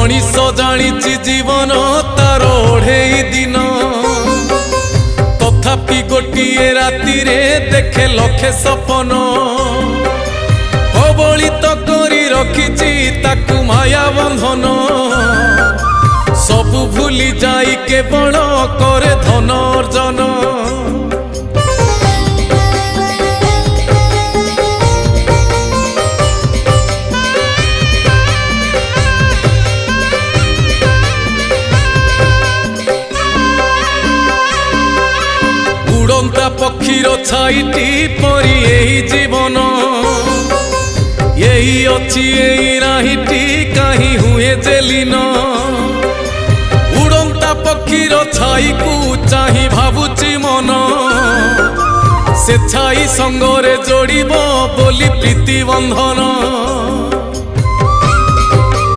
मनीष जानी जीवन तार ओढ़े दिन तथापि गोटे राति देखे लखे सपन कबलित करी रखिछि ताकू माया बंधन सबु भूली जाई केवल करे धन अर्जन। उड़ंता पक्षीर छाईटी परी यही जीवन यही अच्छी यही नाहीटी कहीं हुए जेलीन उड़ंता पक्षीर छाई को चाही भावुची मन से छाई संगरे जोड़िब बोली प्रीति बंधन।